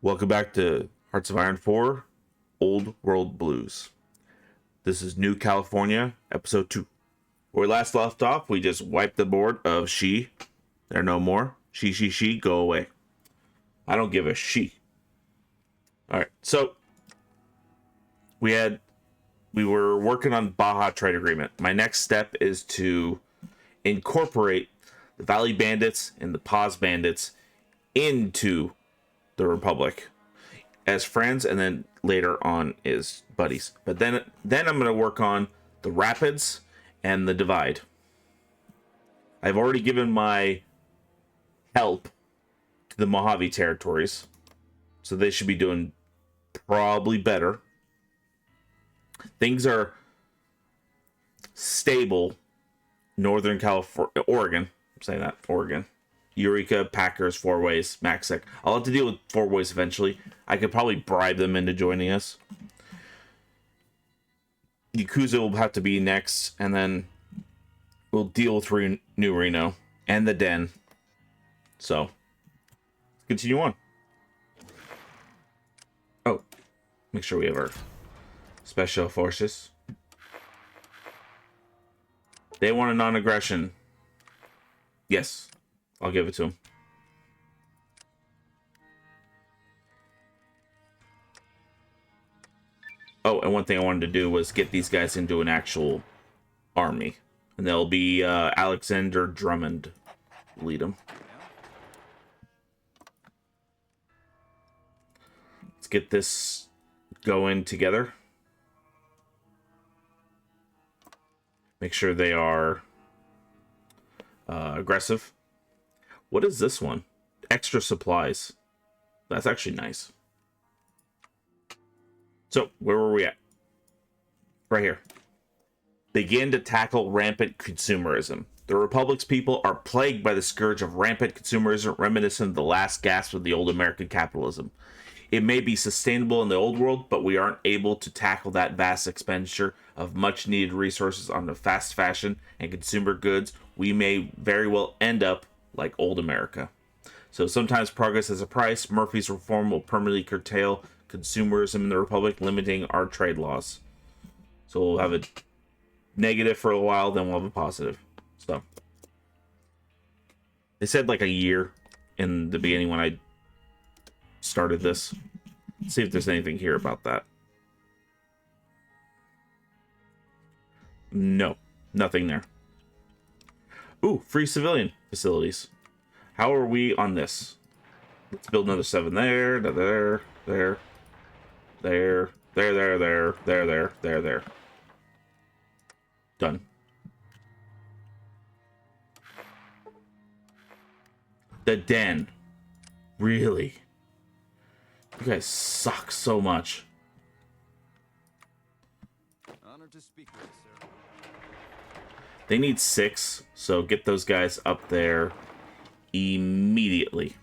Welcome back to Hearts of Iron 4, Old World Blues. This is New California, Episode 2. Where we last left off, we just wiped the board of SHI. They're no more. She, go away. I don't give a she. Alright, so we were working on Baja Trade Agreement. My next step is to incorporate the Valley Bandits and the Paz Bandits into the Republic as friends, and then later on as buddies. But then I'm going to work on the Rapids and the Divide. I've already given my help to the Mojave territories, so they should be doing probably better. Things are stable. Northern California, Oregon. I'm saying that, Oregon. Eureka, Packers, Fourways, Maxic. I'll have to deal with Fourways eventually. I could probably bribe them into joining us. Yakuza will have to be next, and then we'll deal with New Reno and the Den. So, let's continue on. Oh, make sure we have our special forces. They want a non-aggression. Yes. I'll give it to him. Oh, and one thing I wanted to do was get these guys into an actual army. And they'll be Alexander Drummond lead them. Let's get this going together. Make sure they are aggressive. What is this one? Extra supplies. That's actually nice. So, where were we at? Right here. Begin to tackle rampant consumerism. The Republic's people are plagued by the scourge of rampant consumerism, reminiscent of the last gasp of the old American capitalism. It may be sustainable in the old world, but we aren't able to tackle that vast expenditure of much-needed resources on the fast fashion and consumer goods. We may very well end up like old America. So sometimes progress has a price. Murphy's reform will permanently curtail consumerism in the Republic, limiting our trade laws. So we'll have a negative for a while, then we'll have a positive. So they said like a year in the beginning when I started this. Let's see if there's anything here about that. No, nothing there. Ooh, free civilian facilities. How are we on this? Let's build another 7 there, there. Done. The Den. Really? You guys suck so much. Honored to speak with you, sir. They need 6, so get those guys up there immediately.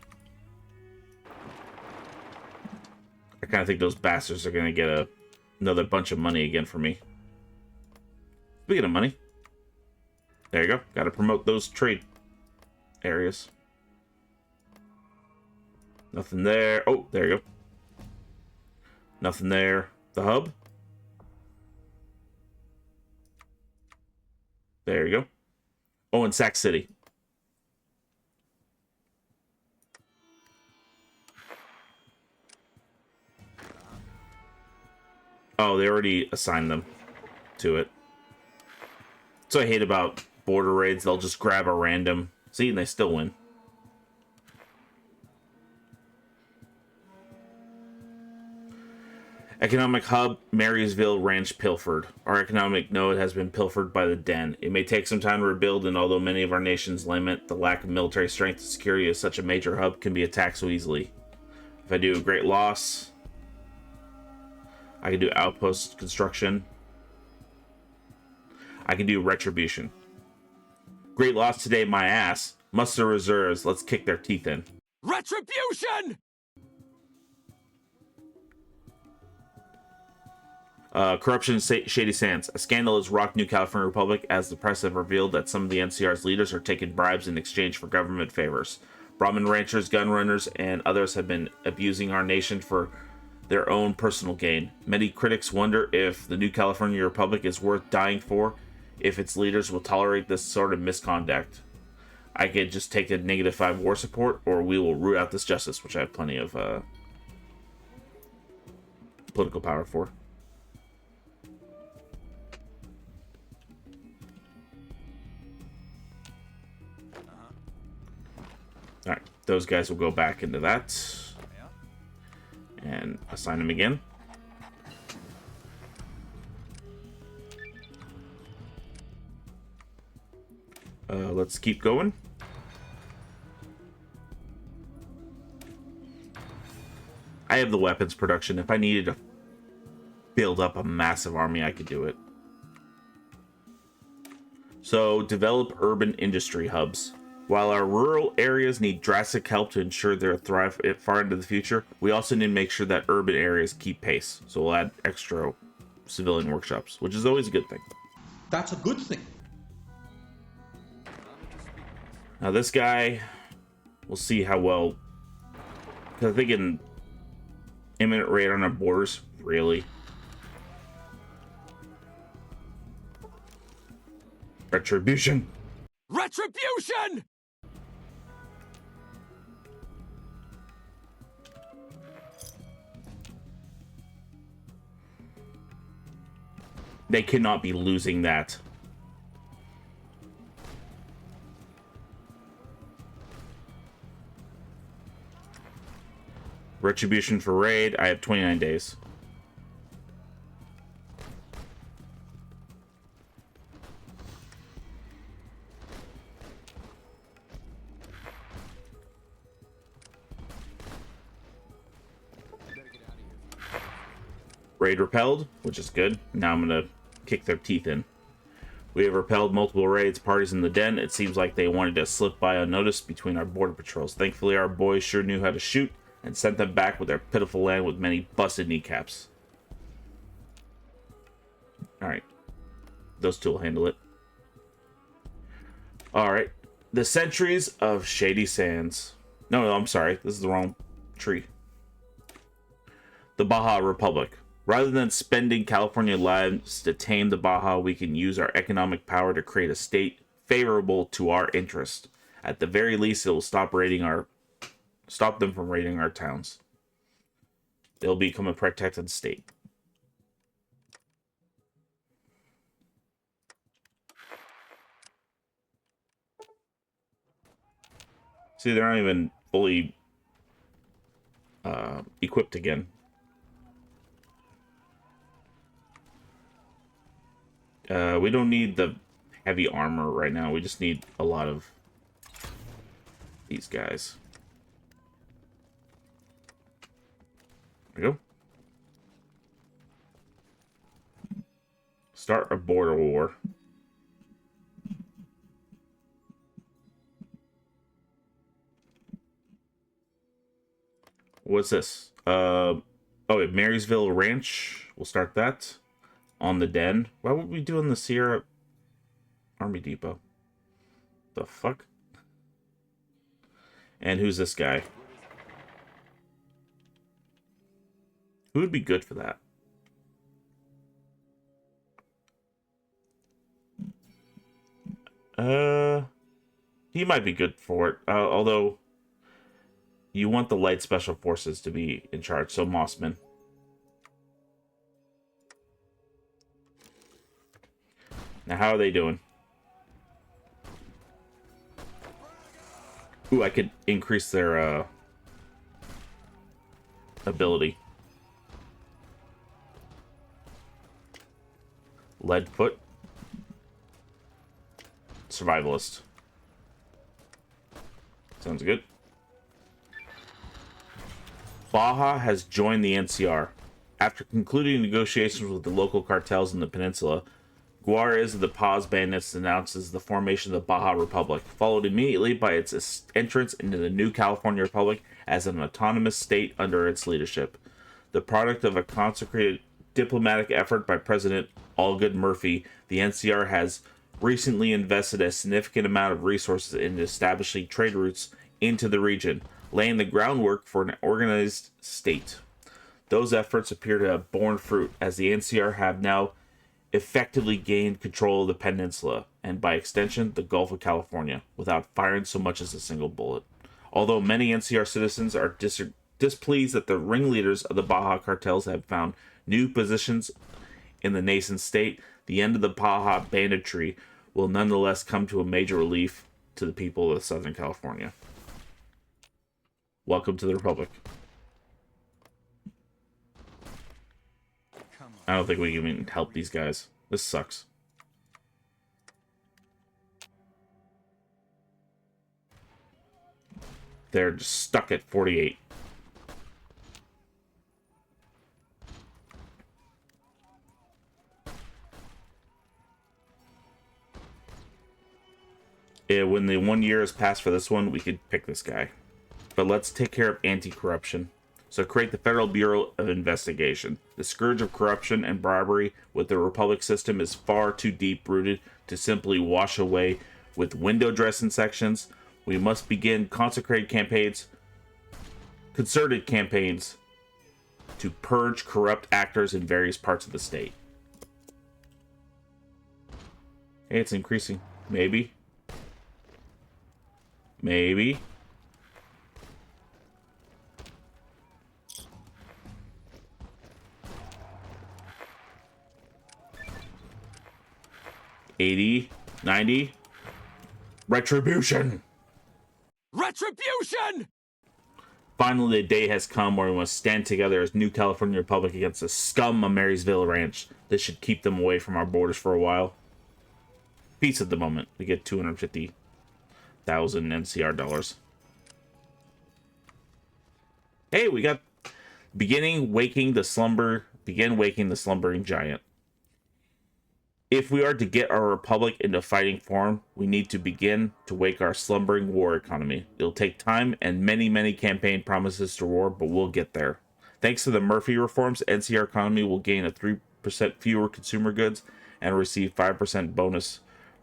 I kind of think those bastards are going to get another bunch of money again for me. Speaking of money, there you go. Got to promote those trade areas. Nothing there. Oh, there you go. Nothing there. The hub. There you go. Oh, and Sac City. Oh, they already assigned them to it. So I hate about border raids. They'll just grab a random. See, and they still win. Economic hub, Marysville Ranch pilfered. Our economic node has been pilfered by the Den. It may take some time to rebuild, and although many of our nations lament the lack of military strength and security of such a major hub can be attacked so easily. If I do a great loss, I can do outpost construction. I can do retribution. Great loss today, my ass. Muster reserves. Let's kick their teeth in. Retribution! Corruption in Shady Sands. A scandal has rocked New California Republic as the press have revealed that some of the NCR's leaders are taking bribes in exchange for government favors. Brahmin ranchers, gun runners, and others have been abusing our nation for their own personal gain. Many critics wonder if the new California Republic is worth dying for, if its leaders will tolerate this sort of misconduct. I could just take a -5 war support, or we will root out this justice, which I have plenty of political power for. Alright, those guys will go back into that. And assign them again. Let's keep going. I have the weapons production. If I needed to build up a massive army, I could do it. So, develop urban industry hubs. While our rural areas need drastic help to ensure they'll thrive far into the future, we also need to make sure that urban areas keep pace. So we'll add extra civilian workshops, which is always a good thing. That's a good thing. Now this guy, we'll see how well, because I think in imminent raid on our borders, really. Retribution! Retribution! They cannot be losing that. Retribution for raid. I have 29 days. Raid repelled, which is good. Now I'm gonna kick their teeth in. We have repelled multiple raids, parties in the den. It seems like they wanted to slip by unnoticed between our border patrols. Thankfully, our boys sure knew how to shoot and sent them back with their pitiful land with many busted kneecaps. Alright. Those two will handle it. Alright. The Sentries of Shady Sands. No, I'm sorry. This is the wrong tree. The Baja Republic. Rather than spending California lives to tame the Baja, we can use our economic power to create a state favorable to our interest. At the very least, it will stop them from raiding our towns. They'll become a protected state. See, they're not even fully equipped again. We don't need the heavy armor right now. We just need a lot of these guys. There we go. Start a border war. What's this? Oh, at Marysville Ranch. We'll start that. On the den. Why would we do in the Sierra Army Depot? The fuck? And who's this guy? Who would be good for that? He might be good for it. Although, you want the light special forces to be in charge, so Mossman. Now, how are they doing? Ooh, I could increase their ability. Leadfoot. Survivalist. Sounds good. Baja has joined the NCR. After concluding negotiations with the local cartels in the peninsula, Juarez of the Paz Bandits announces the formation of the Baja Republic, followed immediately by its entrance into the new California Republic as an autonomous state under its leadership. The product of a consecrated diplomatic effort by President Allgood Murphy, the NCR has recently invested a significant amount of resources in establishing trade routes into the region, laying the groundwork for an organized state. Those efforts appear to have borne fruit, as the NCR have now effectively gained control of the peninsula, and by extension, the Gulf of California, without firing so much as a single bullet. Although many NCR citizens are displeased that the ringleaders of the Baja cartels have found new positions in the nascent state, the end of the Baja banditry will nonetheless come to a major relief to the people of Southern California. Welcome to the Republic. I don't think we can even help these guys. This sucks. They're just stuck at 48. Yeah, when the 1 year has passed for this one, we could pick this guy. But let's take care of anti-corruption. So create the Federal Bureau of Investigation. The scourge of corruption and bribery with the Republic system is far too deep-rooted to simply wash away with window dressing sections. We must begin concerted campaigns to purge corrupt actors in various parts of the state. Hey, it's increasing. Maybe. Maybe. $80, $90. Retribution! Retribution! Finally, the day has come where we must stand together as New California Republic against the scum of Marysville Ranch. This should keep them away from our borders for a while. Peace at the moment. We get 250,000 NCR dollars. Hey, we got begin waking the slumbering giant. If we are to get our republic into fighting form, we need to begin to wake our slumbering war economy. It'll take time and many, many campaign promises to war, but we'll get there. Thanks to the Murphy reforms, NCR economy will gain a 3% fewer consumer goods and receive 5% bonus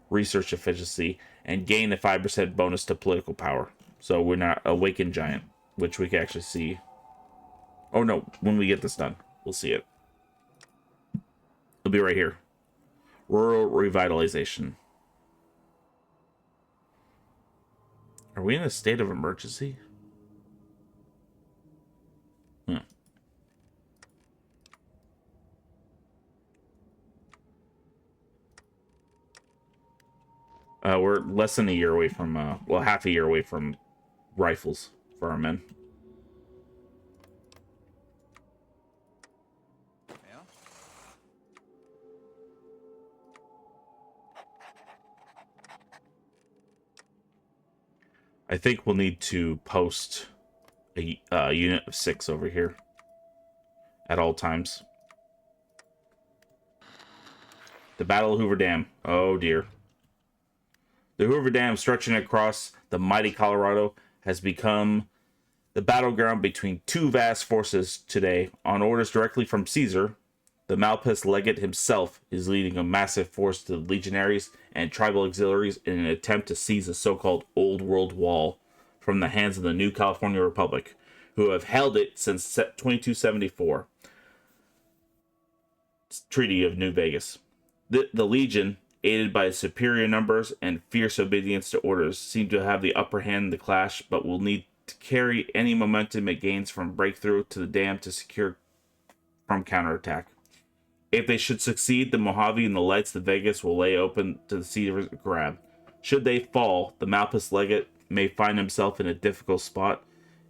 research efficiency and gain a 5% bonus to political power. So we're not a awakened giant, which we can actually see. Oh no, when we get this done, we'll see it. It'll be right here. Rural revitalization. Are we in a state of emergency? We're less than a year away from, well, half a year away from rifles for our men. I think we'll need to post a unit of 6 over here at all times. The Battle of Hoover Dam. Oh dear. The Hoover Dam, stretching across the mighty Colorado, has become the battleground between two vast forces today. On orders directly from Caesar, the Malpus legate himself is leading a massive force to the legionaries and tribal auxiliaries in an attempt to seize the so-called Old World Wall from the hands of the New California Republic, who have held it since 2274. Treaty of New Vegas. The Legion, aided by superior numbers and fierce obedience to orders, seem to have the upper hand in the clash, but will need to carry any momentum it gains from breakthrough to the dam to secure from counterattack. If they should succeed, the Mojave and the Lights of Vegas will lay open to the Cedar grab. Should they fall, the Malpus legate may find himself in a difficult spot,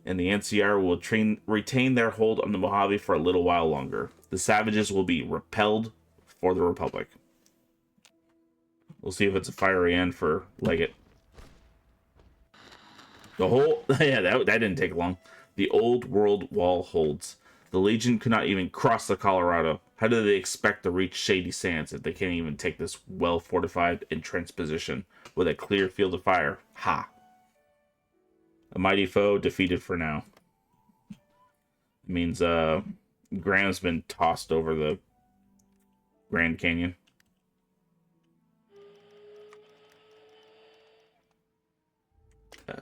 and the NCR will retain their hold on the Mojave for a little while longer. The savages will be repelled for the Republic. We'll see if it's a fiery end for Legate. The whole... yeah, that didn't take long. The Old World Wall holds. The Legion could not even cross the Colorado. How do they expect to reach Shady Sands if they can't even take this well-fortified entrenched position with a clear field of fire? Ha! A mighty foe defeated for now. It means Graham's been tossed over the Grand Canyon.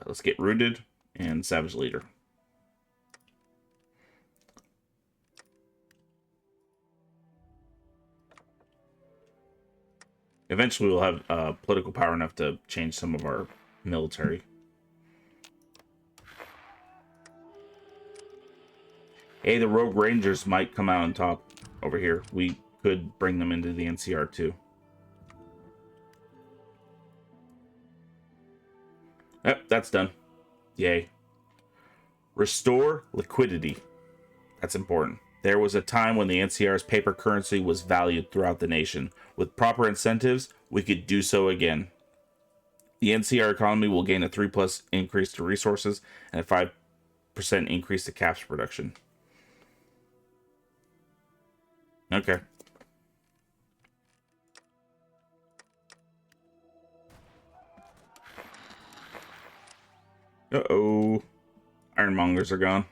Let's get rooted and Savage Leader. Eventually, we'll have political power enough to change some of our military. Hey, the Rogue Rangers might come out on top over here. We could bring them into the NCR too. Yep, that's done. Yay. Restore liquidity. That's important. There was a time when the NCR's paper currency was valued throughout the nation. With proper incentives, we could do so again. The NCR economy will gain a 3+ increase to resources and a 5% increase to caps production. Okay. Uh-oh. Ironmongers are gone.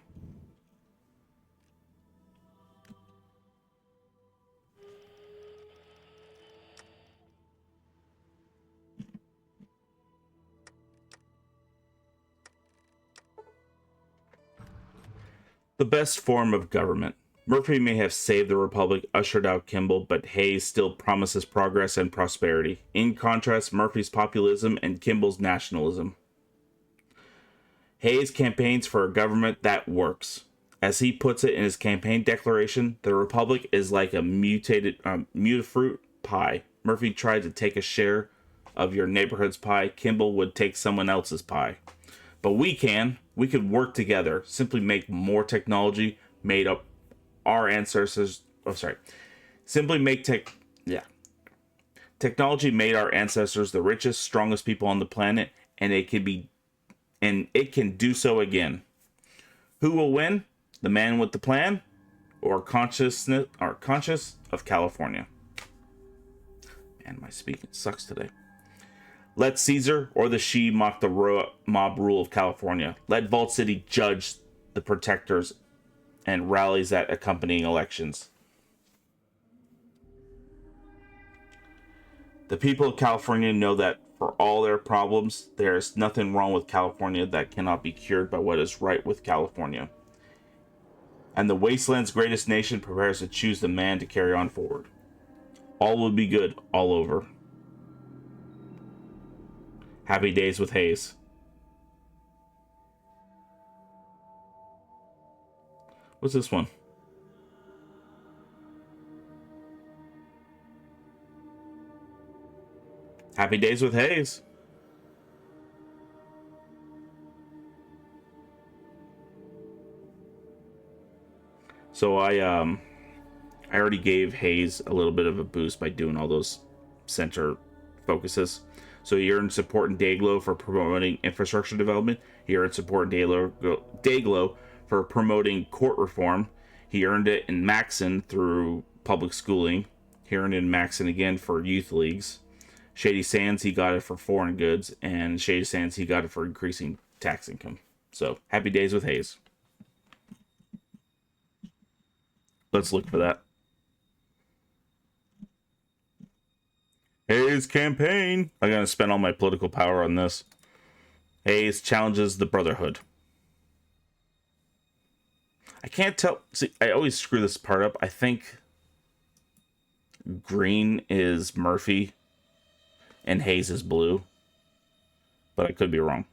The best form of government. Murphy may have saved the Republic, ushered out Kimball, but Hayes still promises progress and prosperity. In contrast, Murphy's populism and Kimball's nationalism. Hayes campaigns for a government that works. As he puts it in his campaign declaration, the Republic is like a mutafruit pie. Murphy tried to take a share of your neighborhood's pie. Kimball would take someone else's pie. But we could work together. Simply make more technology made up our ancestors. Simply make technology made our ancestors the richest, strongest people on the planet, and it can do so again. Who will win? The man with the plan, or conscious of California? Man, my speaking sucks today. Let Caesar or the SHI mock the mob rule of California. Let Vault City judge the protectors and rallies at accompanying elections. The people of California know that for all their problems, there is nothing wrong with California that cannot be cured by what is right with California. And the wasteland's greatest nation prepares to choose the man to carry on forward. All will be good all over. Happy days with Hayes. What's this one? Happy days with Hayes. So I already gave Hayes a little bit of a boost by doing all those center focuses. So he earned support in Dayglow for promoting infrastructure development. He earned support in Dayglow for promoting court reform. He earned it in Maxon through public schooling. He earned it in Maxon again for youth leagues. Shady Sands, he got it for foreign goods. And Shady Sands, he got it for increasing tax income. So, happy days with Hayes. Let's look for that. Hayes campaign. I'm going to spend all my political power on this. Hayes challenges the Brotherhood. I can't tell. See, I always screw this part up. I think green is Murphy and Hayes is blue. But I could be wrong.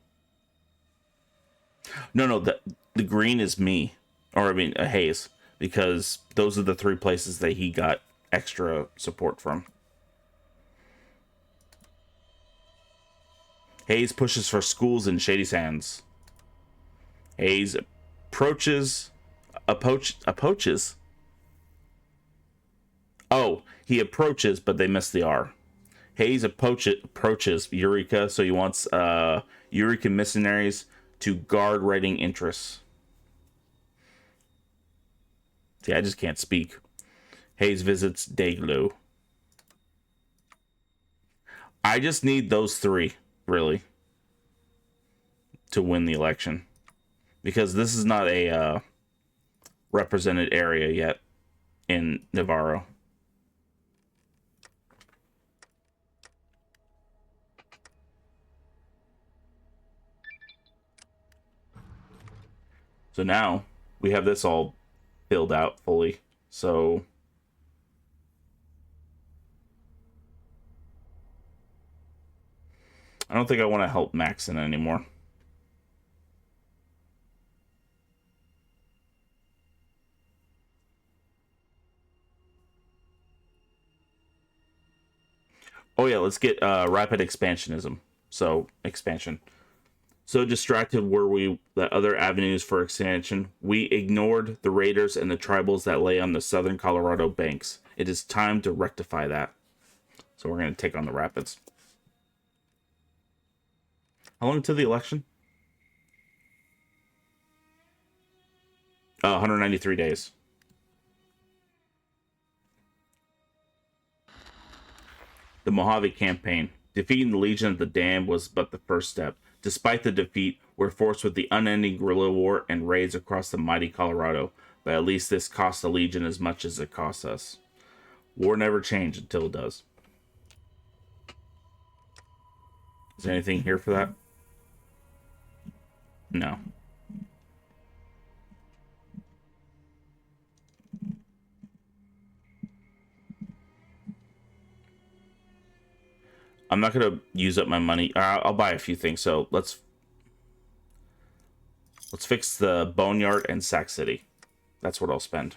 No, the green is me. Or, I mean, Hayes. Because those are the 3 places that he got extra support from. Hayes pushes for schools in Shady Sands. Hayes approaches. Oh, he approaches, but they missed the R. Hayes approaches Eureka, so he wants Eureka missionaries to guard writing interests. See, I just can't speak. Hayes visits Dayglow. I just need those 3, really, to win the election. Because this is not a represented area yet in Navarro. So now we have this all filled out fully. So I don't think I want to help Maxon anymore. Oh yeah, let's get rapid expansionism. So expansion. So distracted were we that other avenues for expansion, we ignored the raiders and the tribals that lay on the southern Colorado banks. It is time to rectify that. So we're going to take on the rapids. How long until the election? 193 days. The Mojave Campaign. Defeating the Legion of the Damned was but the first step. Despite the defeat, we're forced with the unending guerrilla war and raids across the mighty Colorado, but at least this cost the Legion as much as it costs us. War never changes until it does. Is there anything here for that? No. I'm not going to use up my money. I'll buy a few things. So let's fix the Boneyard and Sac City. That's what I'll spend.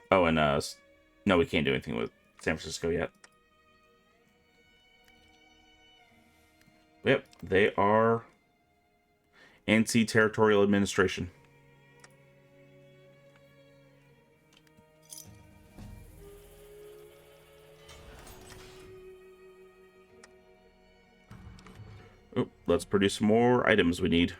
Oh, and no, we can't do anything with San Francisco yet. Yep, they are NC Territorial Administration. Oh, let's produce some more items we need.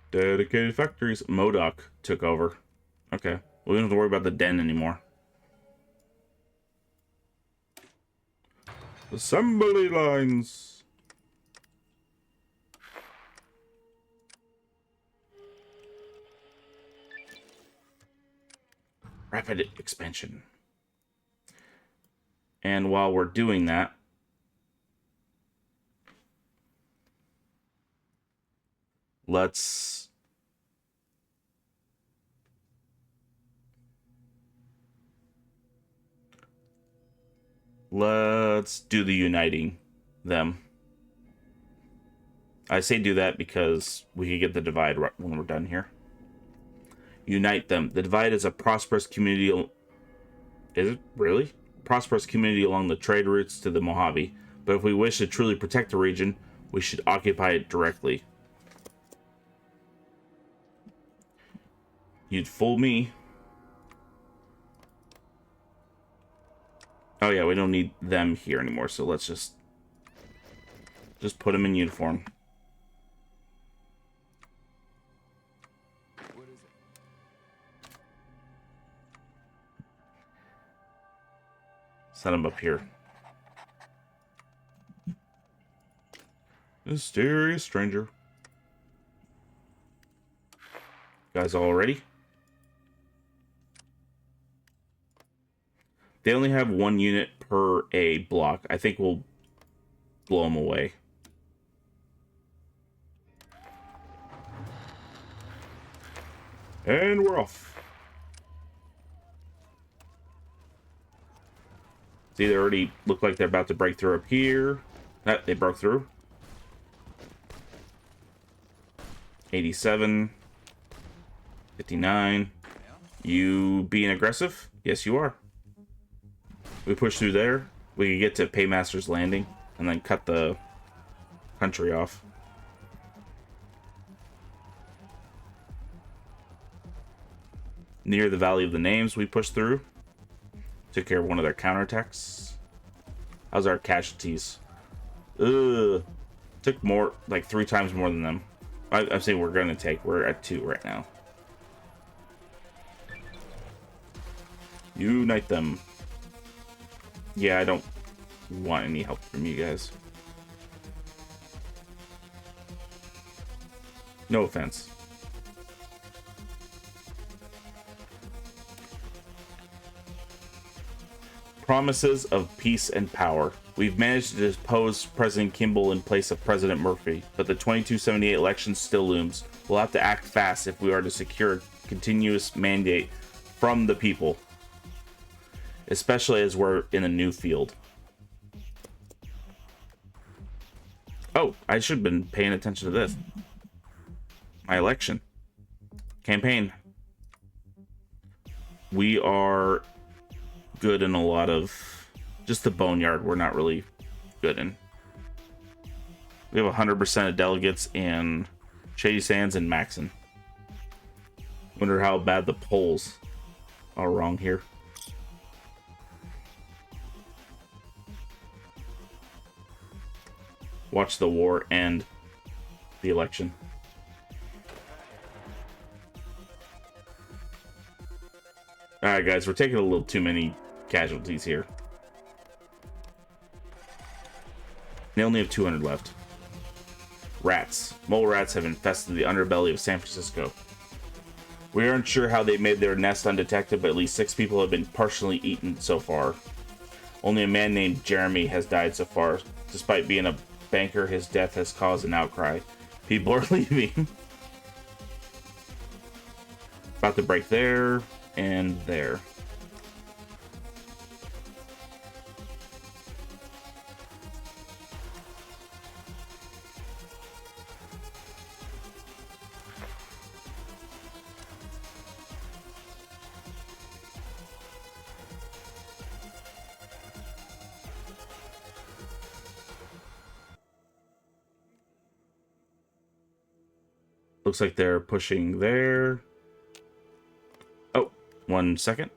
Dedicated factories. Modoc took over. Okay. We don't have to worry about the den anymore. Assembly lines. Rapid expansion. And while we're doing that, let's do the uniting them. I say do that because we can get the divide right when we're done here. Unite them. The divide is a prosperous community. Is it really? Prosperous community along the trade routes to the Mojave. But if we wish to truly protect the region, we should occupy it directly. You'd fool me. Oh yeah, we don't need them here anymore, so let's just put them in uniform. What is it? Set them up here. Mysterious stranger. Guys all ready? They only have 1 unit per a block. I think we'll blow them away. And we're off. See, they already look like they're about to break through up here. They broke through. 87. 59. You being aggressive? Yes, you are. We push through there. We can get to Paymaster's Landing and then cut the country off. Near the Valley of the Names, we pushed through. Took care of one of their counterattacks. How's our casualties? Ugh. Took more, like 3 times more than them. I'm saying we're going to take. We're at 2 right now. Unite them. Yeah, I don't want any help from you guys. No offense. Promises of peace and power. We've managed to depose President Kimball in place of President Murphy, but the 2278 election still looms. We'll have to act fast if we are to secure a continuous mandate from the people, especially as we're in a new field. Oh, I should have been paying attention to this. My election campaign. We are good in a lot of, just the boneyard we're not really good in. We have 100% of delegates in Shady Sands and Maxon. Wonder how bad the polls are wrong here. Watch the war and the election. Alright guys, we're taking a little too many casualties here. They only have 200 left. Rats. Mole rats have infested the underbelly of San Francisco. We aren't sure how they made their nest undetected, but at least 6 people have been partially eaten so far. Only a man named Jeremy has died so far. Despite being a banker, his death has caused an outcry. People are leaving. About to break there and there. Looks like they're pushing there. Oh, 1 second.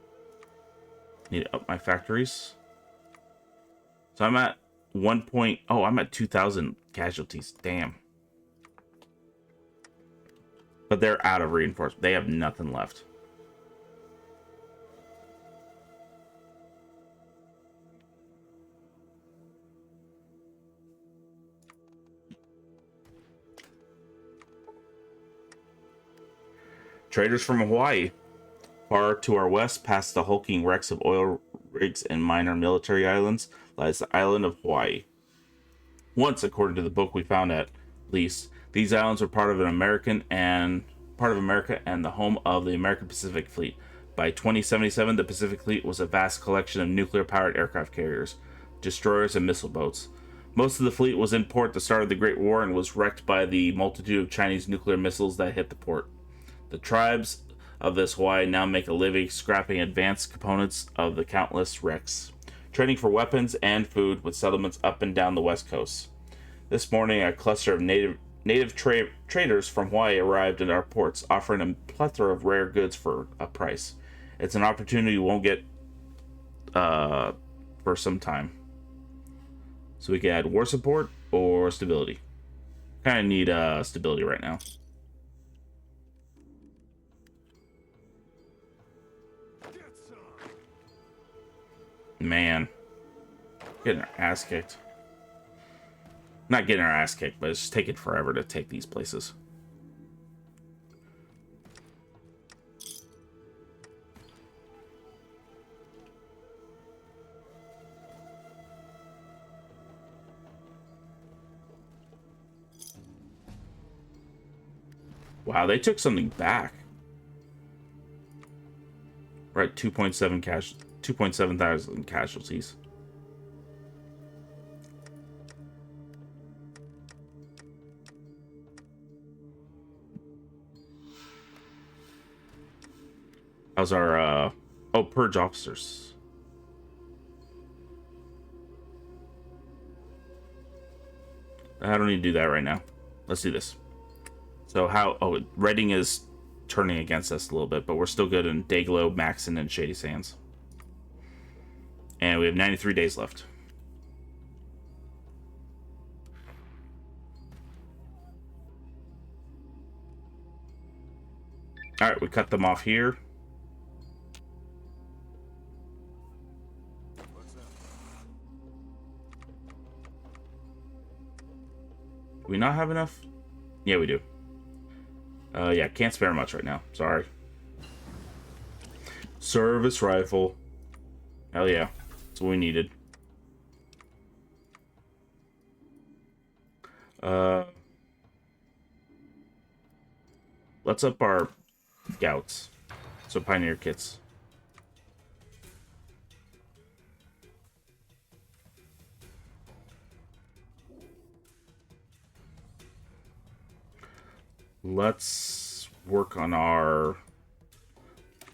Need to up my factories. So I'm at 1 point. Oh, I'm at 2,000 casualties. Damn. But they're out of reinforcement. They have nothing left. Traders from Hawaii. Far to our west, past the hulking wrecks of oil rigs and minor military islands, lies the island of Hawaii. Once, according to the book we found at least, these islands were part of America and the home of the American Pacific Fleet. By 2077, the Pacific Fleet was a vast collection of nuclear-powered aircraft carriers, destroyers, and missile boats. Most of the fleet was in port at the start of the Great War and was wrecked by the multitude of Chinese nuclear missiles that hit the port. The tribes of this Hawaii now make a living scrapping advanced components of the countless wrecks, trading for weapons and food with settlements up and down the west coast. This morning, a cluster of native traders from Hawaii arrived at our ports, offering a plethora of rare goods for a price. It's an opportunity you won't get for some time. So we can add war support or stability. Kind of need stability right now. Man, getting our ass kicked. Not getting our ass kicked, but it's just taking forever to take these places. Wow, they took something back. Right, 2.7 thousand casualties. How's our oh, purge officers? I don't need to do that right now. Let's do this. So how, oh, Reading is turning against us a little bit, but we're still good in Dayglow, Maxon, and Shady Sands. And we have 93 days left. Alright, we cut them off here. Do we not have enough? Yeah, we do. Yeah, can't spare much right now. Sorry. Service rifle. Hell yeah. That's what we needed. Let's up our scouts. So pioneer kits. Let's work on our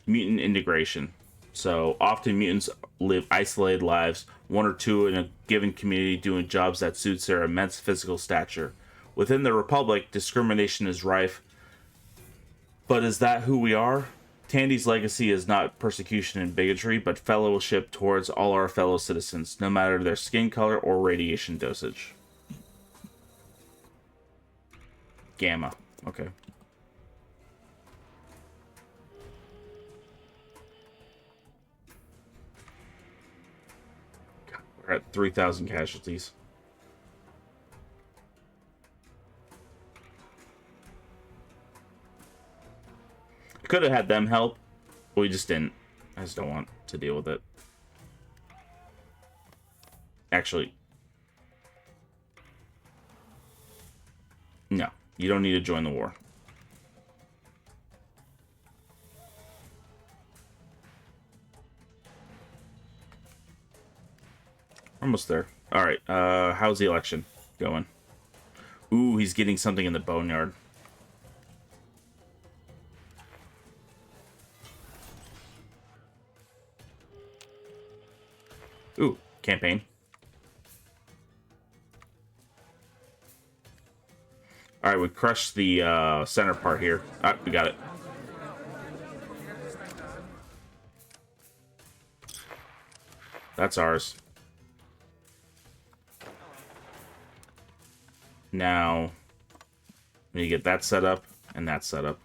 mutant integration. So often mutants live isolated lives, one or two in a given community doing jobs that suits their immense physical stature. Within the Republic, discrimination is rife. But is that who we are? Tandy's legacy is not persecution and bigotry, but fellowship towards all our fellow citizens, no matter their skin color or radiation dosage. Gamma. Okay. We're at 3,000 casualties. Could have had them help, but we just didn't. I just don't want to deal with it. Actually, no. You don't need to join the war. Almost there. Alright, how's the election going? Ooh, he's getting something in the boneyard. Ooh, campaign. Alright, we crushed the center part here. Ah, we got it. That's ours. Now, we need to get that set up and that set up.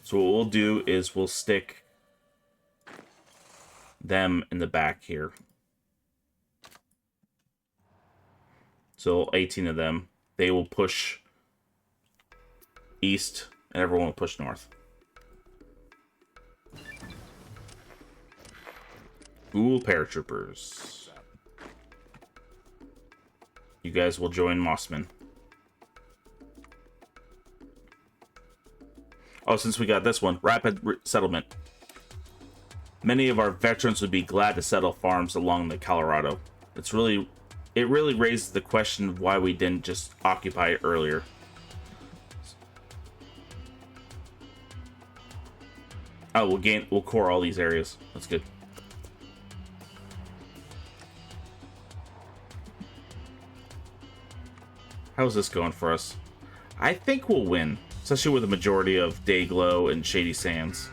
So what we'll do is we'll stick them in the back here. So 18 of them. They will push east, and everyone will push north. Ooh, paratroopers. You guys will join Mossman. Oh, since we got this one, rapid settlement. Many of our veterans would be glad to settle farms along the Colorado. It really raised the question of why we didn't just occupy it earlier. Oh, we'll core all these areas. That's good. How's this going for us? I think we'll win, especially with the majority of Dayglow and Shady Sands.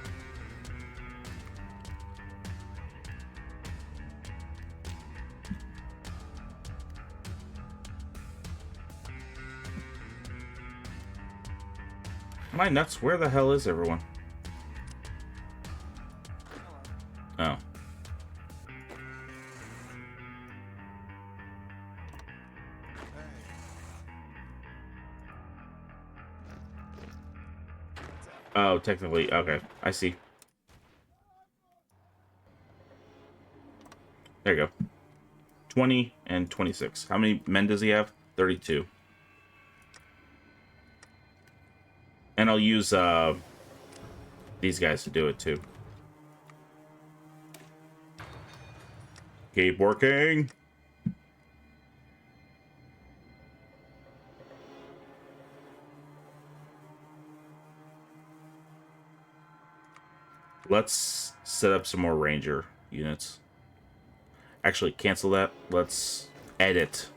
Am I nuts? Where the hell is everyone? Oh. Oh, technically, okay. I see. There you go. 20 and 26. How many men does he have? 32. And I'll use these guys to do it too. Keep working. Let's set up some more Ranger units. Actually, cancel that. Let's edit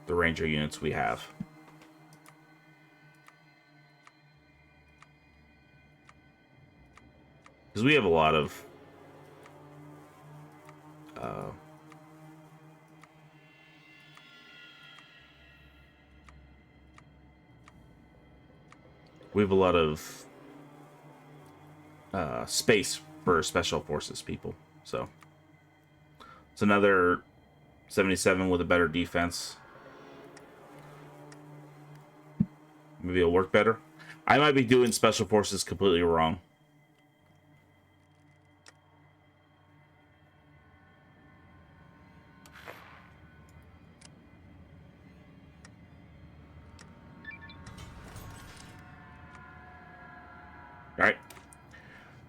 the Ranger units we have. Because we have a lot of... we have a lot of space for special forces people. So it's another 77 with a better defense. Maybe it'll work better. I might be doing special forces completely wrong.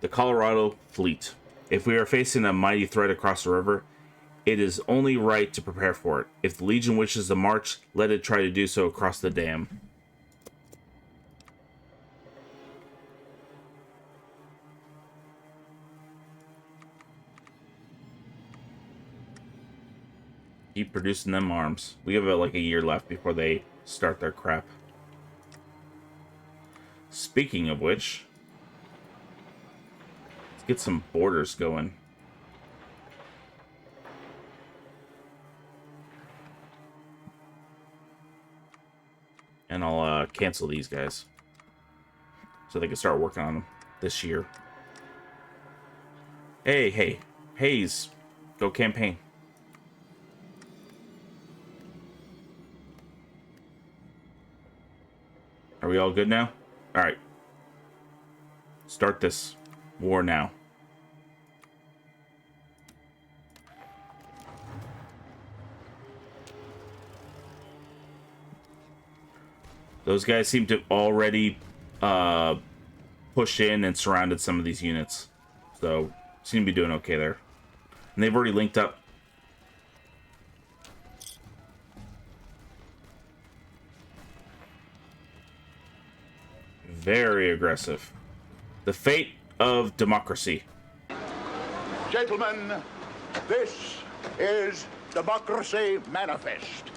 the Colorado Fleet. If we are facing a mighty threat across the river, it is only right to prepare for it. If the Legion wishes to march, let it try to do so across the dam. Keep producing them arms. We have like a year left before they start their crap. Speaking of which, let's get some borders going. And I'll cancel these guys so they can start working on them this year. Hey, Hayes, go campaign. Are we all good now? All right. Start this war now. Those guys seem to have already pushed in and surrounded some of these units. So, seem to be doing okay there. And they've already linked up. Very aggressive. The fate of democracy. Gentlemen, this is Democracy Manifest.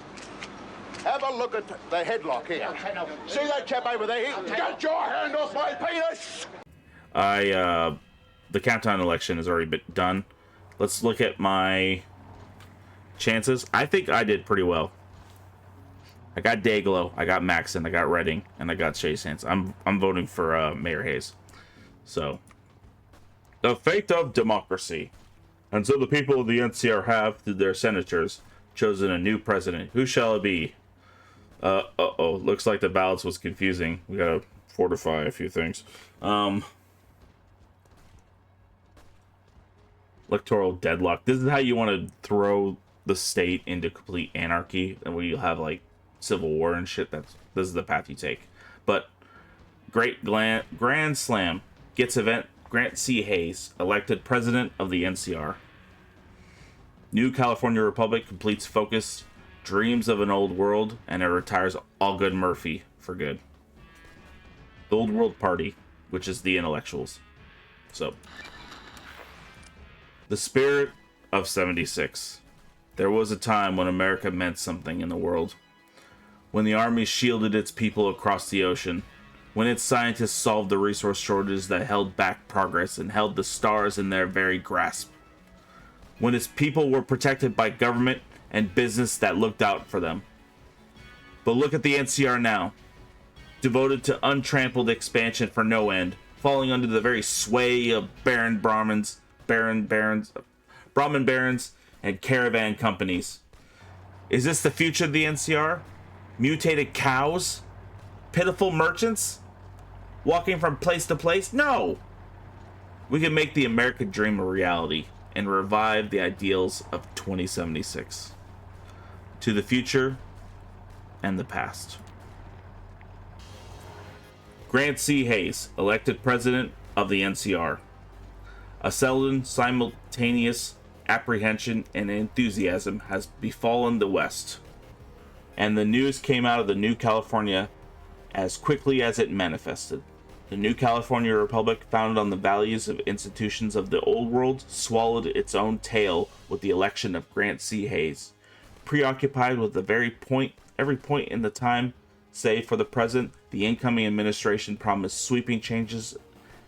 Have a look at the headlock here. See that chap over there? Get your hand off my penis! The countdown election has already been done. Let's look at my chances. I think I did pretty well. I got Dayglow, I got Maxon, I got Redding, and I got Shea Sands. I'm voting for Mayor Hayes. So, the fate of democracy. And so the people of the NCR have, through their senators, chosen a new president. Who shall it be? Looks like the ballots was confusing. We gotta fortify a few things. Electoral deadlock. This is how you want to throw the state into complete anarchy, and where you have like civil war and shit. This is the path you take. But Grand Slam gets event. Grant C. Hayes elected president of the NCR. New California Republic completes focus. Dreams of an old world, and it retires Allgood Murphy for good. The Old World Party, which is the intellectuals. So, the spirit of 76. There was a time when America meant something in the world. When the army shielded its people across the ocean. When its scientists solved the resource shortages that held back progress and held the stars in their very grasp. When its people were protected by government and business that looked out for them. But look at the NCR now. Devoted to untrampled expansion for no end. Falling under the very sway of Brahmin barons, and caravan companies. Is this the future of the NCR? Mutated cows? Pitiful merchants? Walking from place to place? No! We can make the American dream a reality and revive the ideals of 2076. To the future and the past. Grant C. Hayes, elected president of the NCR. A sudden, simultaneous apprehension and enthusiasm has befallen the West, and the news came out of the New California as quickly as it manifested. The New California Republic, founded on the values of institutions of the old world, swallowed its own tail with the election of Grant C. Hayes. Preoccupied with every point in the time, save for the present, the incoming administration promised sweeping changes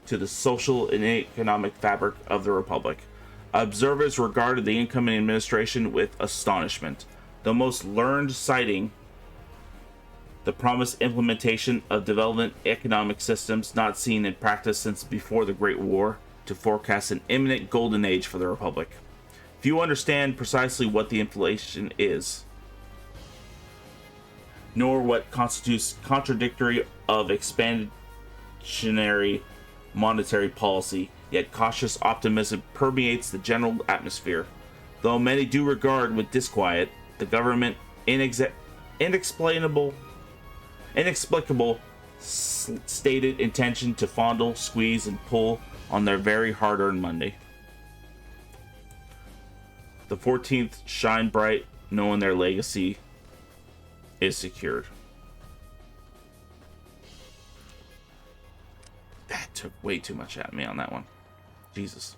to the social and economic fabric of the Republic. Observers regarded the incoming administration with astonishment, the most learned citing the promised implementation of development economic systems not seen in practice since before the Great War to forecast an imminent golden age for the Republic. Few understand precisely what the inflation is, nor what constitutes contradictory of expansionary monetary policy, yet cautious optimism permeates the general atmosphere. Though many do regard with disquiet the government inexplicable stated intention to fondle, squeeze, and pull on their very hard-earned Monday. The 14th shine bright, knowing their legacy is secured. That took way too much at me on that one. Jesus.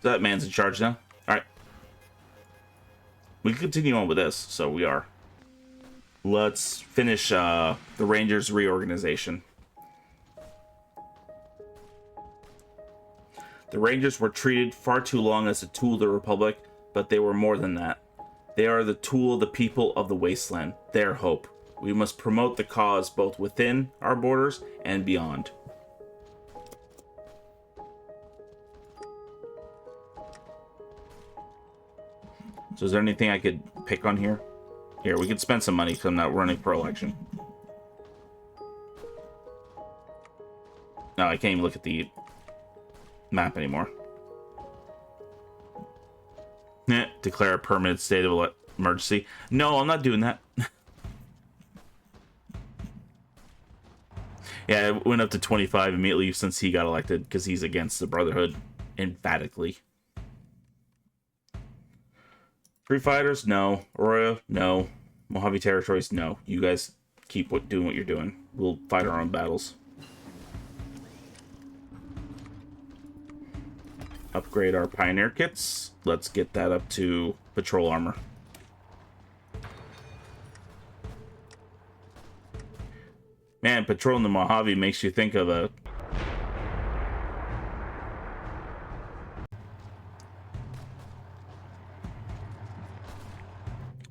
So that man's in charge now. Alright. We can continue on with this, so we are. Let's finish the Rangers reorganization. The Rangers were treated far too long as a tool of the Republic, but they were more than that. They are the tool of the people of the wasteland, their hope. We must promote the cause both within our borders and beyond. So is there anything I could pick on here? Here, we could spend some money because I'm not running for election. No, I can't even look at the map anymore. Declare a permanent state of emergency. No, I'm not doing that. Yeah, it went up to 25 immediately since he got elected because he's against the Brotherhood emphatically. Free Fighters, no. Aurora, no. Mojave Territories, no. You guys keep doing what you're doing. We'll fight our own battles. Upgrade our Pioneer kits. Let's get that up to patrol armor. Man, patrolling the Mojave makes you think of a...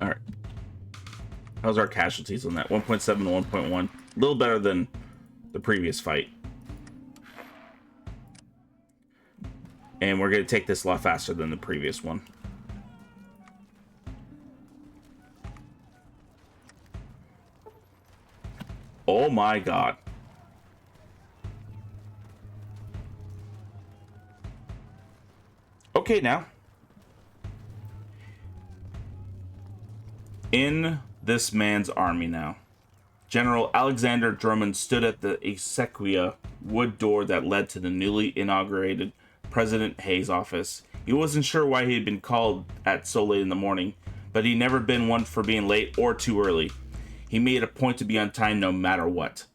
Alright. How's our casualties on that? 1.7 to 1.1. A little better than the previous fight. And we're going to take this a lot faster than the previous one. Oh my god. Okay, now. In this man's army now. General Alexander Drummond stood at the Exequia wood door that led to the newly inaugurated President Hayes' office. He wasn't sure why he had been called at so late in the morning, but he'd never been one for being late or too early. He made a point to be on time no matter what.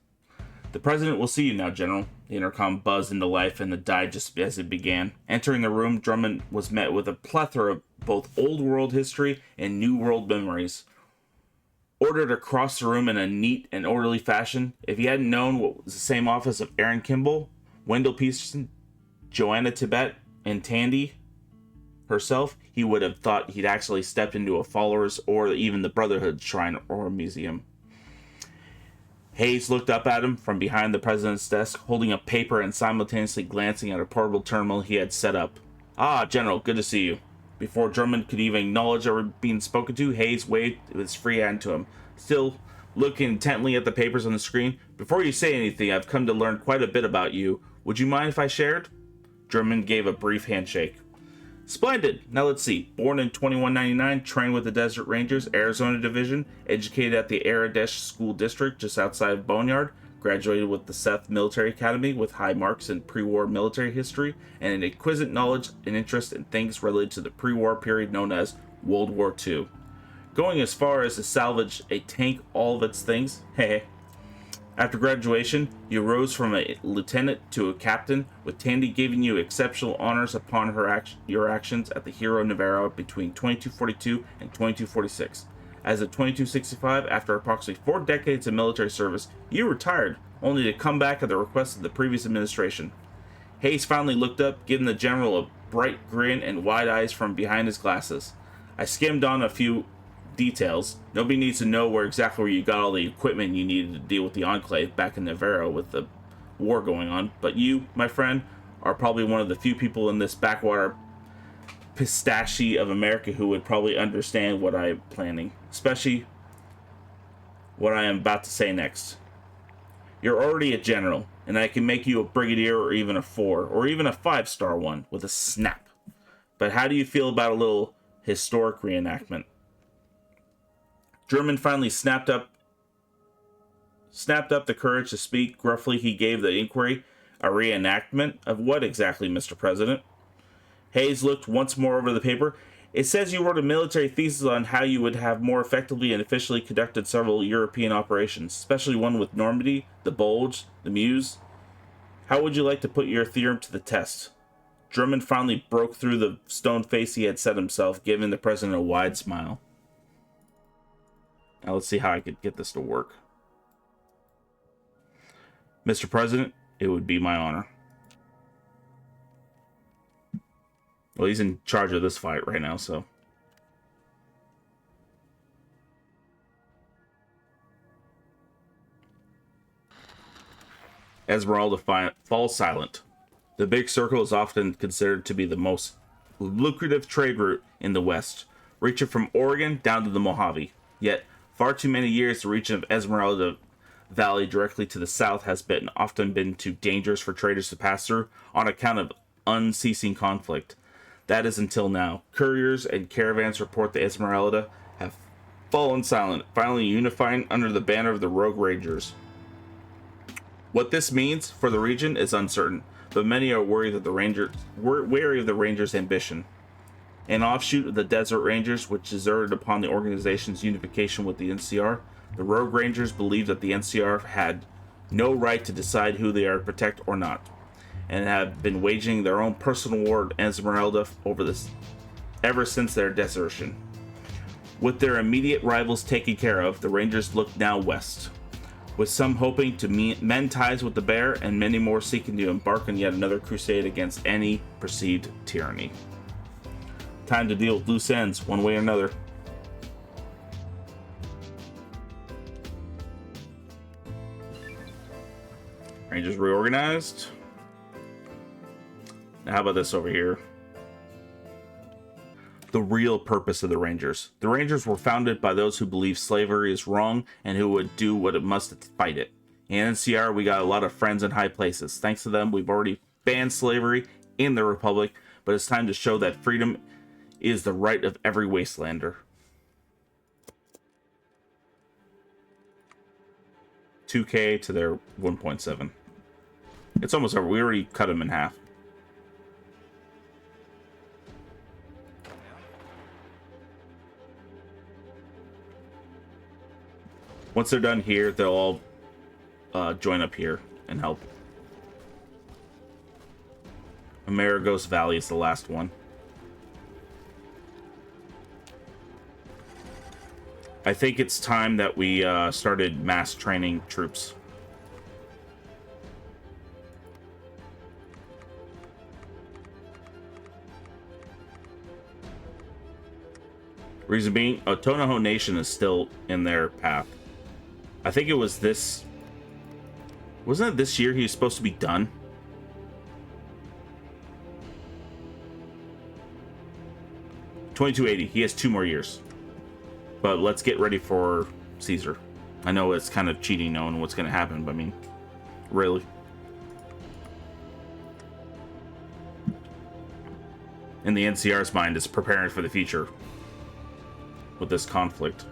The president will see you now, General. The intercom buzzed into life and died just as it began. Entering the room, Drummond was met with a plethora of both old world history and new world memories. Ordered across the room in a neat and orderly fashion. If he hadn't known what was the same office of Aaron Kimball, Wendell Peterson, Joanna Tibet, and Tandy herself, he would have thought he'd actually stepped into a Followers or even the Brotherhood shrine or museum. Hayes looked up at him from behind the president's desk, holding a paper and simultaneously glancing at a portable terminal he had set up. Ah, General, good to see you. Before Drummond could even acknowledge they were being spoken to, Hayes waved his free hand to him, still looking intently at the papers on the screen. Before you say anything, I've come to learn quite a bit about you. Would you mind if I shared? Drummond gave a brief handshake. Splendid. Now let's see. Born in 2199, trained with the Desert Rangers, Arizona Division, educated at the Aradesh School District just outside of Boneyard, graduated with the Seth Military Academy with high marks in pre-war military history, and an exquisite knowledge and interest in things related to the pre-war period known as World War II. Going as far as to salvage a tank all of its things, heh. After graduation, you rose from a lieutenant to a captain, with Tandy giving you exceptional honors upon your actions at the Hero Navarro between 2242 and 2246. As of 2265, after approximately 4 decades of military service, you retired, only to come back at the request of the previous administration. Hayes finally looked up, giving the general a bright grin and wide eyes from behind his glasses. I skimmed on a few details. Nobody needs to know where you got all the equipment you needed to deal with the Enclave back in Navarro with the war going on, but you, my friend, are probably one of the few people in this backwater pistachie of America who would probably understand what I'm planning, especially what I am about to say next. You're already a general, and I can make you a brigadier or even a 4, or even a 5-star one with a snap. But how do you feel about a little historic reenactment? Drummond finally snapped up snapped up the courage to speak. Gruffly, he gave the inquiry a reenactment of what exactly, Mr. President? Hayes looked once more over the paper. It says you wrote a military thesis on how you would have more effectively and efficiently conducted several European operations, especially one with Normandy, the Bulge, the Meuse. How would you like to put your theorem to the test? Drummond finally broke through the stone face he had set himself, giving the president a wide smile. Now let's see how I could get this to work. Mr. President, it would be my honor. Well, he's in charge of this fight right now, so. Esmeralda falls silent. The Big Circle is often considered to be the most lucrative trade route in the West, reaching from Oregon down to the Mojave. Yet, far too many years, the region of Esmeralda Valley directly to the south has often been too dangerous for traders to pass through on account of unceasing conflict. That is until now. Couriers and caravans report the Esmeralda have fallen silent, finally unifying under the banner of the Rogue Rangers. What this means for the region is uncertain, but many are worried that wary of the Rangers' ambition. An offshoot of the Desert Rangers, which deserted upon the organization's unification with the NCR, the Rogue Rangers believe that the NCR had no right to decide who they are to protect or not, and have been waging their own personal war at Esmeralda ever since their desertion. With their immediate rivals taken care of, the Rangers look now west, with some hoping to mend ties with the Bear and many more seeking to embark on yet another crusade against any perceived tyranny. Time to deal with loose ends, one way or another. Rangers reorganized. Now how about this over here? The real purpose of the Rangers. The Rangers were founded by those who believe slavery is wrong and who would do what it must to fight it. In NCR, we got a lot of friends in high places. Thanks to them, we've already banned slavery in the Republic, but it's time to show that freedom is the right of every wastelander. 2K to their 1.7. It's almost over. We already cut them in half. Once they're done here, they'll all join up here and help. Amerigos Valley is the last one. I think it's time that we started mass training troops. Reason being, Tonoho Nation is still in their path. I think it was this... Wasn't it this year he was supposed to be done? $2280. He has 2 more years. But let's get ready for Caesar. I know it's kind of cheating knowing what's going to happen, but I mean, really. In the NCR's mind, it's preparing for the future with this conflict.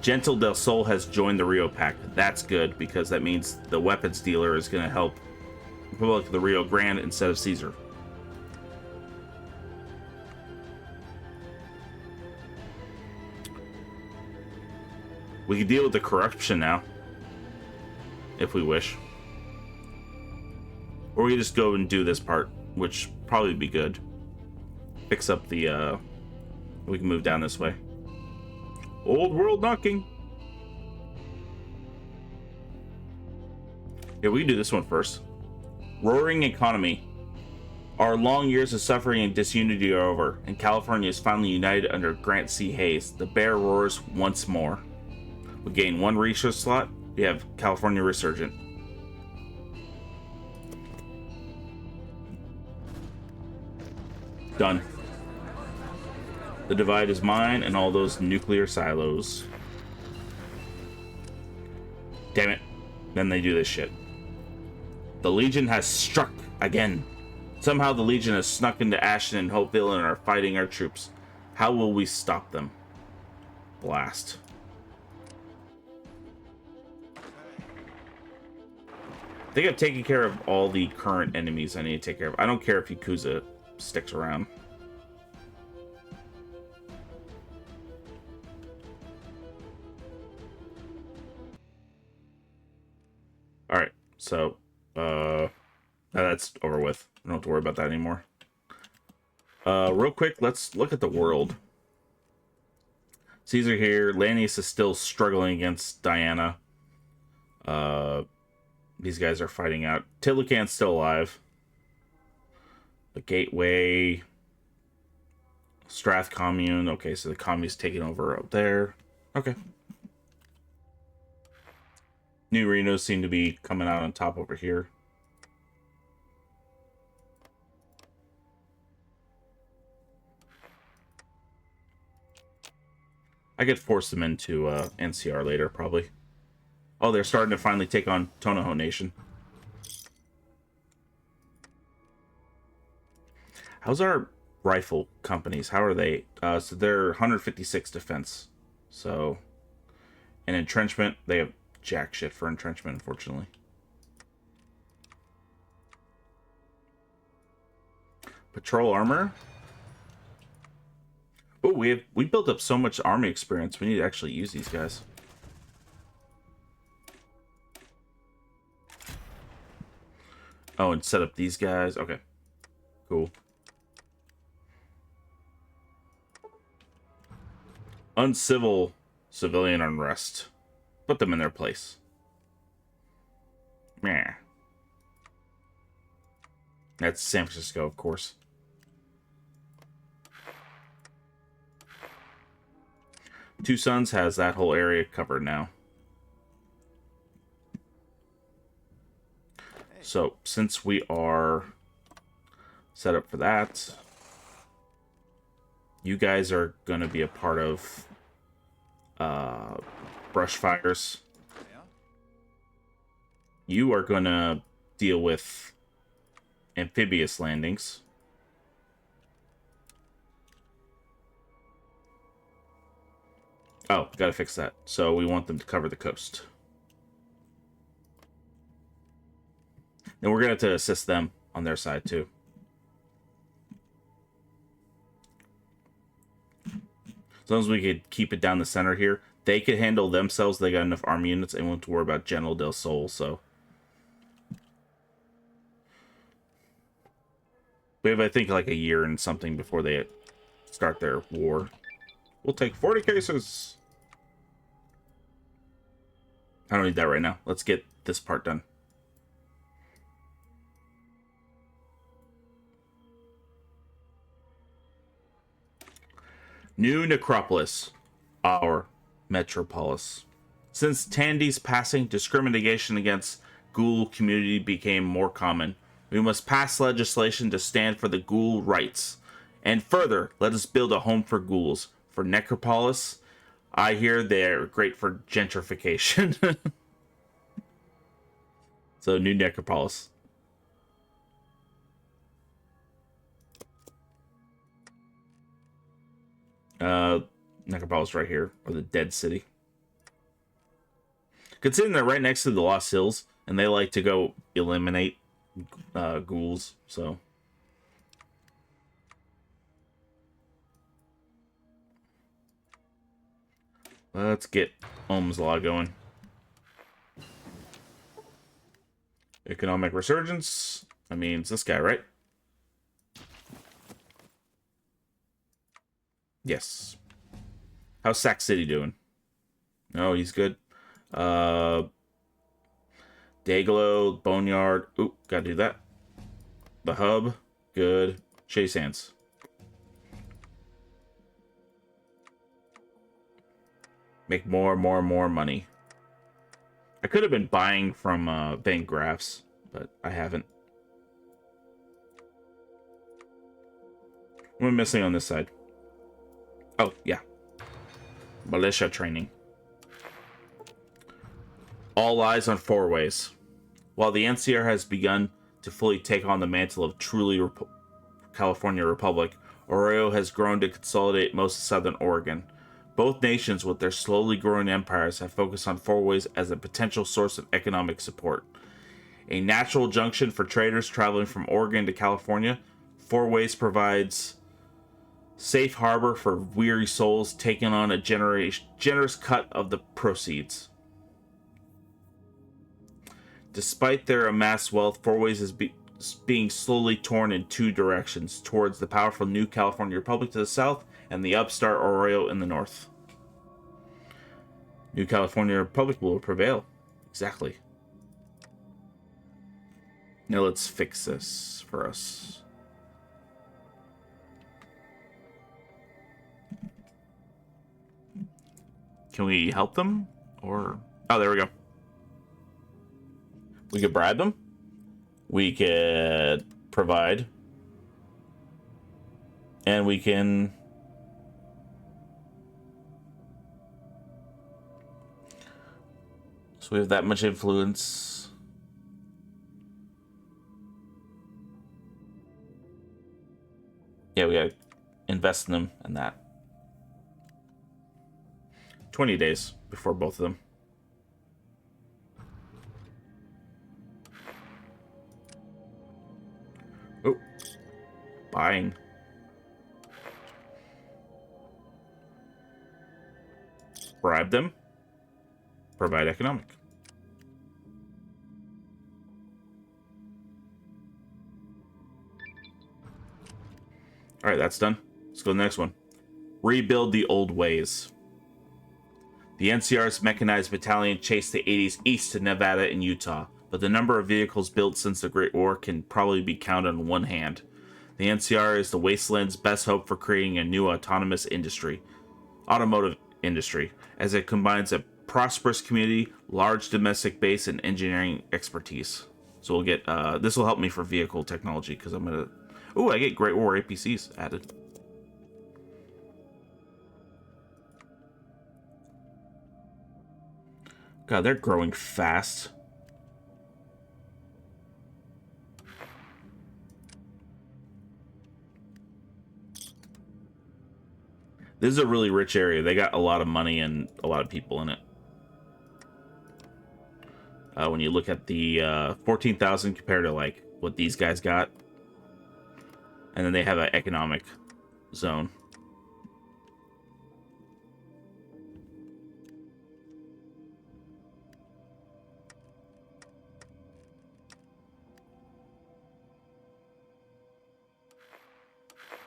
Gentle del Sol has joined the Rio Pact. That's good, because that means the weapons dealer is going to help Republic of the Rio Grande instead of Caesar. We can deal with the corruption now, if we wish. Or we can just go and do this part, which probably be good. Fix up the, we can move down this way. Old world knocking. Yeah, we can do this one first. Roaring economy. Our long years of suffering and disunity are over, and California is finally united under Grant C. Hayes. The bear roars once more. We gain 1 research slot. We have California Resurgent. Done. The divide is mine and all those nuclear silos. Damn it. Then they do this shit. The Legion has struck again. Somehow the Legion has snuck into Ashton and Hopeville and are fighting our troops. How will we stop them? Blast. I think I've taken care of all the current enemies I need to take care of. I don't care if Yakuza sticks around. Alright, so, that's over with. I don't have to worry about that anymore. Real quick, let's look at the world. Caesar here. Lanius is still struggling against Diana. These guys are fighting out. Tilican's still alive. The Gateway. Strath Commune. Okay, so the commune's taking over up there. Okay. New Renos seem to be coming out on top over here. I could force them into NCR later, probably. Oh, they're starting to finally take on Tonoho Nation. How's our rifle companies? How are they? So they're 156 defense. So, and entrenchment, they have jack shit for entrenchment, unfortunately. Patrol armor. Oh, we built up so much army experience. We need to actually use these guys. Oh, and set up these guys. Okay. Cool. Uncivil civilian unrest. Put them in their place. Meh. That's San Francisco, of course. Two Sons has that whole area covered now. So, since we are set up for that, you guys are going to be a part of brush fires. You are going to deal with amphibious landings. Oh, gotta fix that. So we want them to cover the coast. And we're gonna have to assist them on their side too. As long as we could keep it down the center here. They could handle themselves. They got enough army units. They won't have to worry about General Del Sol, so. We have, I think, like a year and something before they start their war. We'll take 40 cases. I don't need that right now. Let's get this part done. New Necropolis, our metropolis. Since Tandy's passing, discrimination against ghoul community became more common. We must pass legislation to stand for the ghoul rights. And further, let us build a home for ghouls. For Necropolis, I hear they're great for gentrification. So, new Necropolis. Necropolis right here, or the Dead City. Considering they're right next to the Lost Hills, and they like to go eliminate ghouls, so. Let's get Ohm's Law going. Economic resurgence. I mean, it's this guy, right? Yes. How's Sac City doing? Oh, he's good. Dayglow, Boneyard. Oop, gotta do that. The Hub, good. Shea Sands. Make more money. I could have been buying from Van Graffs, but I haven't. What am I missing on this side? Oh, yeah. Militia training. All eyes on Fourways. While the NCR has begun to fully take on the mantle of truly California Republic, Arroyo has grown to consolidate most of southern Oregon. Both nations, with their slowly growing empires, have focused on Fourways as a potential source of economic support. A natural junction for traders traveling from Oregon to California, Fourways provides safe harbor for weary souls taking on a generous cut of the proceeds. Despite their amassed wealth, Fourways is being slowly torn in two directions, towards the powerful New California Republic to the south and the upstart Arroyo in the north. New California Republic will prevail. Exactly. Now let's fix this for us. Can we help them? Or... oh, there we go. We could bribe them. We could provide. And we can... so we have that much influence. Yeah, we gotta invest in them and that. 20 days before both of them. Oh. Buying. Bribe them. Provide economic. Alright, that's done. Let's go to the next one. Rebuild the old ways. The NCR's mechanized battalion chased the 80s east to Nevada and Utah, but the number of vehicles built since the Great War can probably be counted on one hand. The NCR is the wasteland's best hope for creating a new automotive industry, as it combines a prosperous community, large domestic base, and engineering expertise. So we'll get, this will help me for vehicle technology, because I'm gonna, ooh, I get Great War APCs added. God, they're growing fast. This is a really rich area. They got a lot of money and a lot of people in it. When you look at the 14,000 compared to like what these guys got. And then they have an economic zone.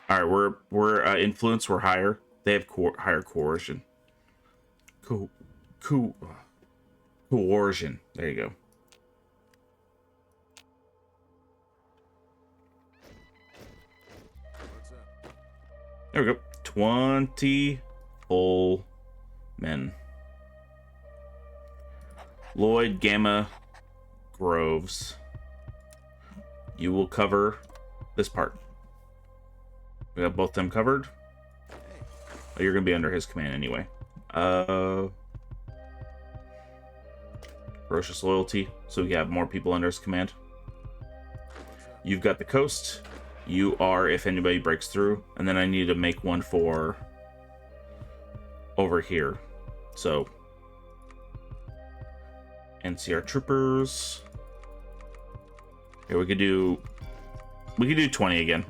All right, we're influence. We're higher. They have higher coercion. Coercion. There you go. There we go. 20 full men. Lloyd, Gamma, Groves. You will cover this part. We got both them covered. Oh, you're gonna be under his command anyway. Ferocious loyalty, so we have more people under his command. You've got the coast. You are if anybody breaks through, and then I need to make one for over here. So NCR troopers. Here we could do 20 again.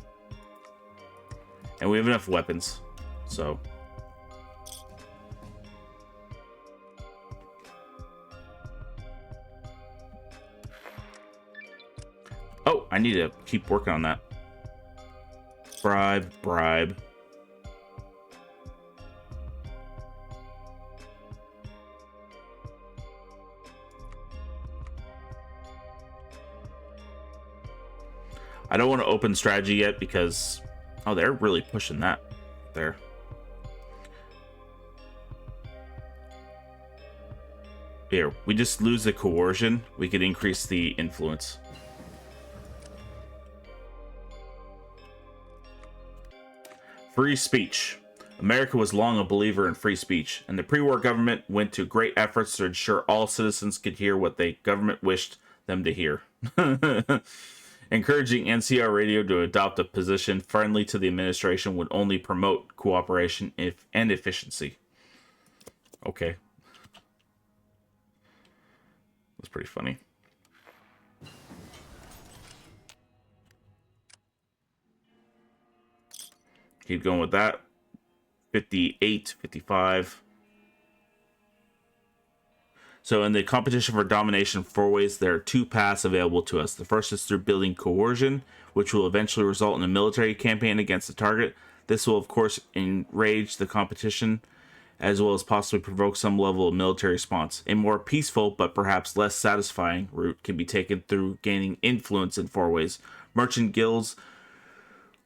And we have enough weapons, so. Oh, I need to keep working on that. Bribe. I don't want to open strategy yet because... oh, they're really pushing that there. Here, we just lose the coercion. We could increase the influence. Free speech. America was long a believer in free speech, and the pre-war government went to great efforts to ensure all citizens could hear what the government wished them to hear. Encouraging NCR radio to adopt a position friendly to the administration would only promote cooperation and efficiency. Okay. That's pretty funny. Keep going with that. 58, 55. So in the competition for domination Fourways, there are two paths available to us. The first is through building coercion, which will eventually result in a military campaign against the target. This will, of course, enrage the competition, as well as possibly provoke some level of military response. A more peaceful, but perhaps less satisfying route can be taken through gaining influence in Fourways. Merchant guilds,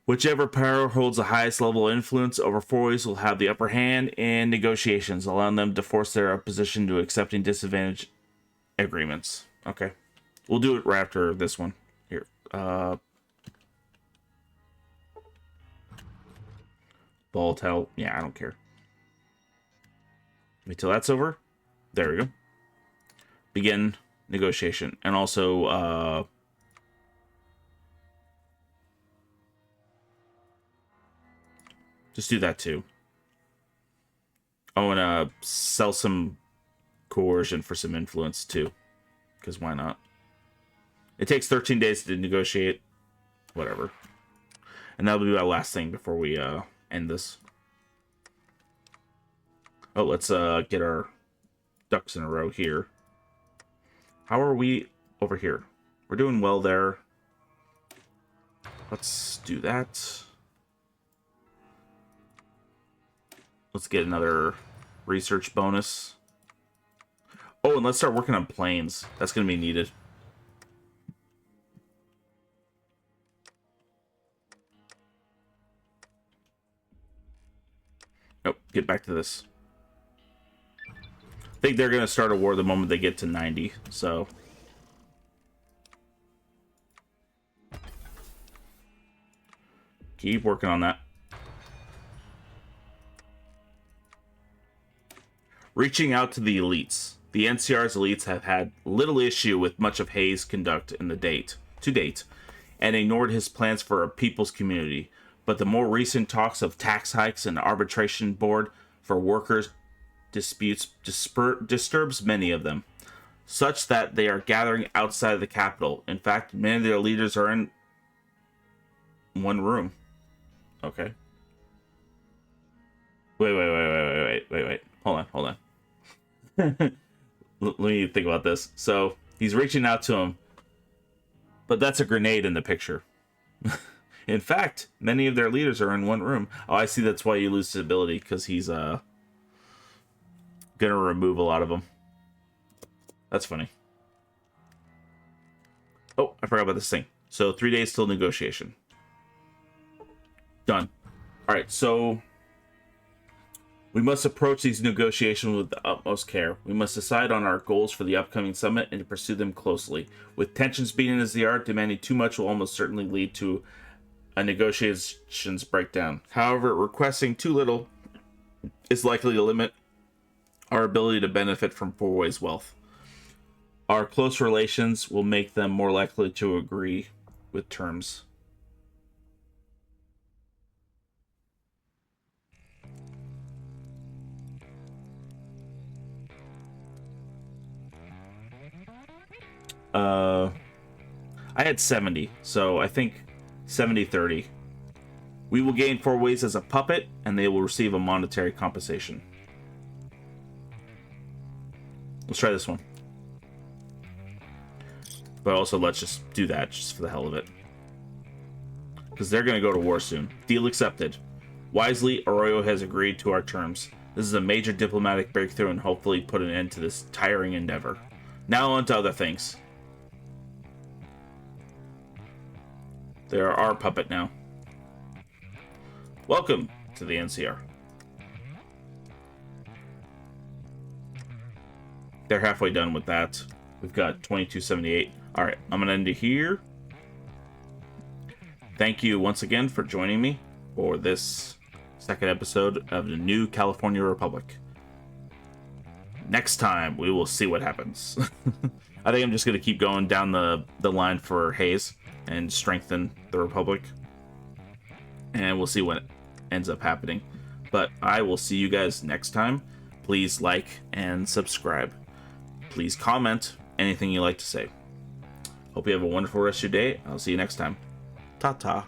whichever power holds the highest level of influence over Fourways, will have the upper hand in negotiations, allowing them to force their opposition to accepting disadvantage agreements. Okay. We'll do it right after this one. Here. Volatile. Yeah, I don't care. Wait till that's over. There we go. Begin negotiation. And also, just do that too. I want to sell some coercion for some influence too. Because why not? It takes 13 days to negotiate. Whatever. And that'll be our last thing before we end this. Oh, let's get our ducks in a row here. How are we over here? We're doing well there. Let's do that. Let's get another research bonus. Oh, and let's start working on planes. That's going to be needed. Oh, get back to this. I think they're going to start a war the moment they get to 90, so... keep working on that. Reaching out to the elites. The NCR's elites have had little issue with much of Hayes' conduct to date, and ignored his plans for a people's community. But the more recent talks of tax hikes and arbitration board for workers' disputes disturbs many of them, such that they are gathering outside of the capital. In fact, many of their leaders are in one room. Okay. Wait. Hold on. Let me think about this. So, he's reaching out to him, but that's a grenade in the picture. In fact, many of their leaders are in one room. Oh, I see. That's why you lose stability, because he's gonna remove a lot of them. That's funny. Oh, I forgot about this thing. So 3 days till negotiation. Done. All right, so we must approach these negotiations with the utmost care. We must decide on our goals for the upcoming summit and to pursue them closely. With tensions beating as they are, demanding too much will almost certainly lead to a negotiations breakdown. However, requesting too little is likely to limit our ability to benefit from Fourways' wealth. Our close relations will make them more likely to agree with terms. I had 70, so I think 70-30. We will gain Fourways as a puppet, and they will receive a monetary compensation. Let's try this one. But also, let's just do that, just for the hell of it. Because they're going to go to war soon. Deal accepted. Wisely, Arroyo has agreed to our terms. This is a major diplomatic breakthrough and hopefully put an end to this tiring endeavor. Now on to other things. They're our puppet now. Welcome to the NCR. They're halfway done with that. We've got 2278. All right, I'm going to end it here. Thank you once again for joining me for this second episode of the New California Republic. Next time, we will see what happens. I think I'm just going to keep going down the line for Hayes and strengthen the Republic. And we'll see what ends up happening. But I will see you guys next time. Please like and subscribe. Please comment anything you like to say. Hope you have a wonderful rest of your day. I'll see you next time. Ta-ta.